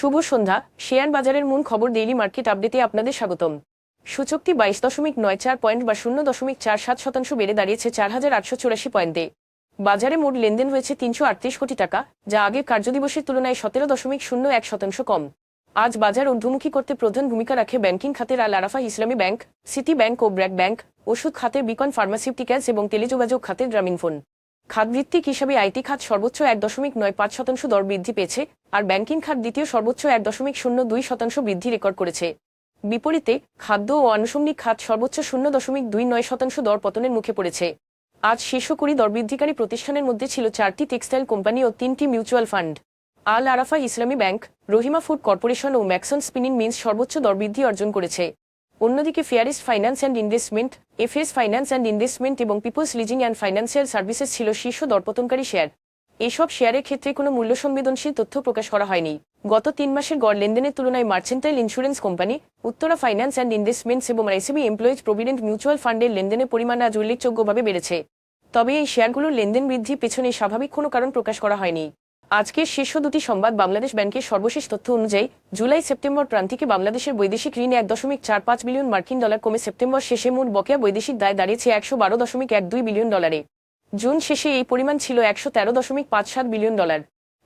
শুভ সন্ধ্যা। Share বাজারের মূল খবর ডেইলি মার্কেট আপডেটে আপনাদের স্বাগতম। সূচকটি 22.94 পয়েন্ট বা 0.47% বেড়ে দাঁড়িয়েছে 4,884 পয়েন্টে। বাজারে মোট লেনদেন হয়েছে 338 কোটি টাকা, যা আগের কার্যদিবসের তুলনায় 17.01% কম। আজ বাজার ঊর্ধ্বমুখী করতে প্রধান ভূমিকা রাখে ব্যাংকিং খাতের আল Arafah Islami bank, city bank ও ব্র্যাক ব্যাংক, ওষুধ খাতের বিকন ফার্মাসিউটিক্যালস এবং টেলিযোগাযোগ খাতের গ্রামীণফোন। খাতভিত্তিক হিসাবে আইটি খাত সর্বোচ্চ 1.95% দর বৃদ্ধি পেয়েছে, আর ব্যাংকিং খাত দ্বিতীয় সর্বোচ্চ 1.02% বৃদ্ধি রেকর্ড করেছে। বিপরীতে খাদ্য ও আনুষঙ্গিক খাত সর্বোচ্চ 0.29% দর পতনের মুখে পড়েছে। আজ শীর্ষ 20 দরবৃদ্ধিকারী প্রতিষ্ঠানের মধ্যে ছিল 4টি টেক্সটাইল কোম্পানি ও 3টি mutual fund. Al Arafah Islami bank, Rahima food corporation ও ম্যাক্সন স্পিনিং মিলস সর্বোচ্চ দরবৃদ্ধি অর্জন করেছে। অন্যদিকে Fareast finance and investment, FS finance and investment এবং peoples leasing and financial services ছিল শীর্ষ দরপতনকারী শেয়ার। এসব শেয়ারের ক্ষেত্রে কোনো মূল্য সংবেদনশীল তথ্য প্রকাশ করা হয়নি। গত 3 মাসের গড় লেনদেনের তুলনায় mercantile insurance company, Uttara finance and investments এবং আইসিবি এমপ্লয়িজ প্রভিডেন্ট মিউচুয়াল ফান্ডের লেনদেনের পরিমাণ আজ উল্লেখযোগ্যভাবে বেড়েছে। তবে এই শেয়ারগুলোর লেনদেন বৃদ্ধির পেছনে স্বাভাবিক কোনো কারণ প্রকাশ করা হয়নি। আজকের শীর্ষ দুটি সংবাদ। বাংলাদেশ ব্যাংকের সর্বশেষ তথ্য অনুযায়ী জুলাই-সেপ্টেম্বর প্রান্তিকে বাংলাদেশের বৈদেশিক ঋণ 1.45 বিলিয়ন মার্কিন ডলার কমে সেপ্টেম্বর শেষে মোট বকেয়া বৈদেশিক দায় দাঁড়িয়েছে 112.12 বিলিয়ন ডলারে। জুন শেষে এই পরিমাণ ছিল 113.57 বিলিয়ন ডলার।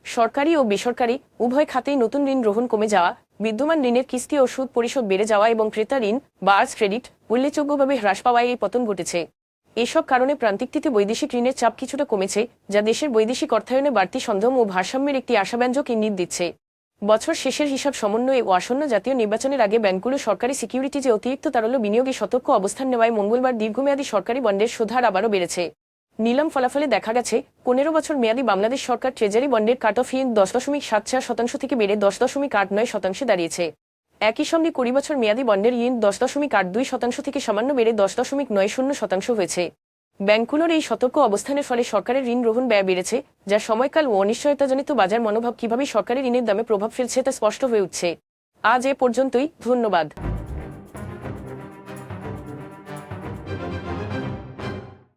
সরকারি ও বেসরকারি উভয় খাতেই নতুন ঋণ গ্রহণ কমে যাওয়া, বিদ্যমান ঋণের কিস্তি ও সুদ পরিশোধ বেড়ে যাওয়া এবং ক্রেতা ঋণ বা আর্স ক্রেডিট উল্লেখযোগ্যভাবে হ্রাস পাওয়ায় এই পতন ঘটেছে। এসব কারণে প্রান্তিকটিতে বৈদেশিক ঋণের চাপ কিছুটা কমেছে, যা দেশের বৈদেশিক অর্থায়নে বাড়তি সন্দেহ ও ভারসাম্যের একটি আশাব্যঞ্জক ইঙ্গিত দিচ্ছে। বছর শেষের হিসাব সমন্বয়ে ও আসন্ন জাতীয় নির্বাচনের আগে ব্যাংকগুলো সরকারি সিকিউরিটিজে অতিরিক্ত তারল্য বিনিয়োগে সতর্ক অবস্থান নেওয়ায় মঙ্গলবার দীর্ঘমেয়াদী সরকারি বন্ডের সুদহার আবারও বেড়েছে। নিলাম ফলাফলে দেখা গেছে 15 বছর মেয়াদী বাংলাদেশ সরকার ট্রেজারি বন্ডের কাট অফ ইল্ড 10.74% থেকে বেড়ে 10.89% দাঁড়িয়েছে। একই সঙ্গে 20 বছর মেয়াদী বন্ডের ইল্ড 10.82% থেকে সামান্য বেড়ে 10.90% হয়েছে। ব্যাংকগুলোর এই সতর্ক অবস্থানের ফলে সরকারের ঋণ গ্রহণ ব্যয় বেড়েছে, যা সময়কাল ও অনিশ্চয়তাজনিত বাজার মনোভাব কিভাবে সরকারি ঋণের দামে প্রভাব ফেলছে তা স্পষ্ট হয়ে উঠছে। আজ এ পর্যন্তই, ধন্যবাদ।